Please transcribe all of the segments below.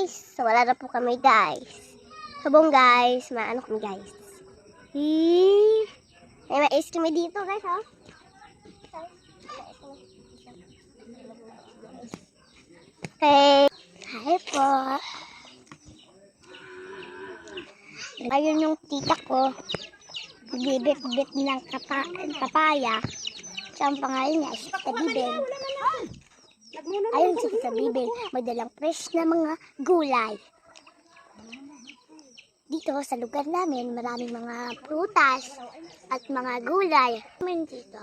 guys. So, wala na po kami guys. Sabong guys. Maano kami guys. May mais kami dito guys ha. Okay. Hi po. Ayun yung tita ko. Bibit-bit ng papaya. Siya ang pangalan niya, si Tita Bibel. Ayun si Tita Bibel, may dalang fresh na mga gulay. Dito sa lugar namin, maraming mga prutas at mga gulay. Amin dito.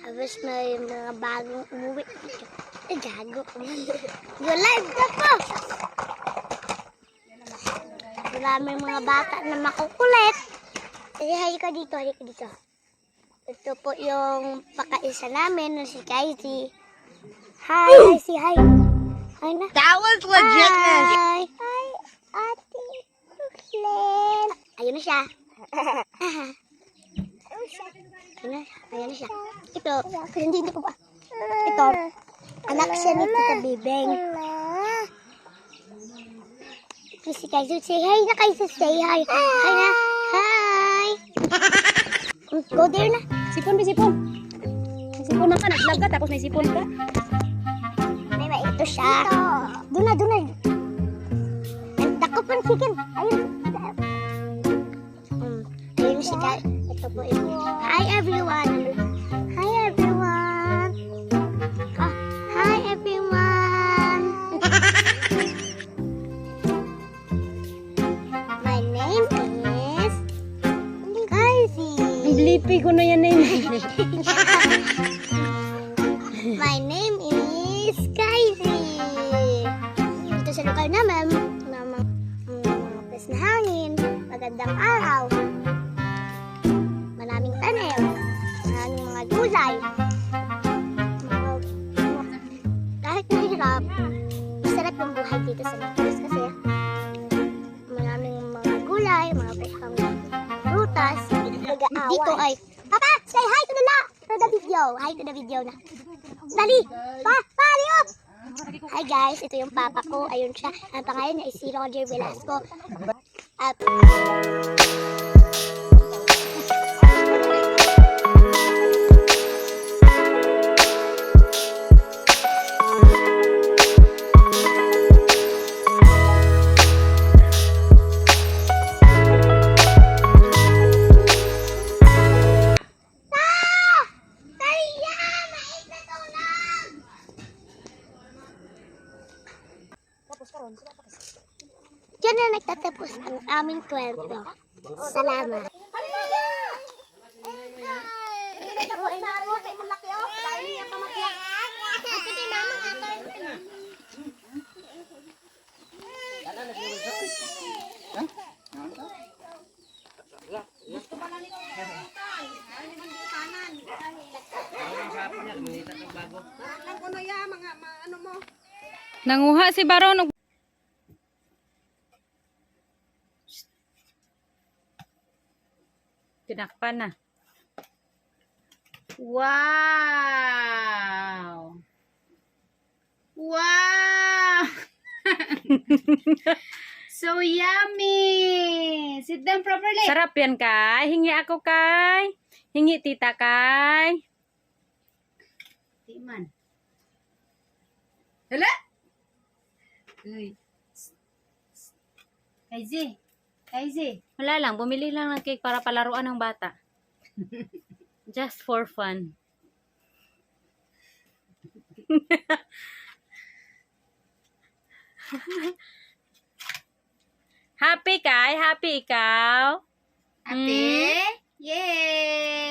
Tapos may mga bagong umuwi dito. Gago. Live na po! Maraming mga bata na makukulit. Hi ka dito, hi ka dito. Ito po yung pakaisa namin na si Kaisi. Hi, Kaisi, hi. Hi na. That was legitness. Hi. Hi, Ate Len. Ayun na siya. Ayun na siya. Ito, hindi ko ba? Ito, anak siya ni Tita Bibeng. Si Kaisi, say hi na Kaisi, say hi. Hi na. Hi. Go there na. Sipon, may sipon. May sipon na ka, nag-vlog ka, tapos may sipon ka. May ito siya. Doon na, doon na. Ang dako pang chicken. Ayun. Ayun si Kai. Ito po yun. Hi everyone. Hi everyone. Oh, hi everyone. My name is Kaisi. Blippy ko na yan eh. My name is Kaisi. Dito sa lugar namin, na hangin, magandang araw, maraming tanim, maraming mga gulay. Kahit mahirap, masarap yung buhay dito sa Negros kasi maraming mga gulay, mga pekang prutas. Dito ay, Papa, say hi to the video. Hi to the video na. Dali! Liyo! Hi guys, ito yung papa ko. Ayun siya. Ang pangalan niya ay si Roger Velasco. At diyan na nagtatapos ang aming kwento. Salamat. Nanguha si Baron. Tinakpan na. Wow! Wow! So yummy! Sit down properly. Sarap yan, Kay. Hingi ako, Kay. Hingi tita, Kay. Timan. Hala? Uy. Kaisi. Kaisi. Wala lang. Bumili lang ng cake para palaruan ng bata. Just for fun. Happy, Kai? Happy ikaw? Happy? Yay!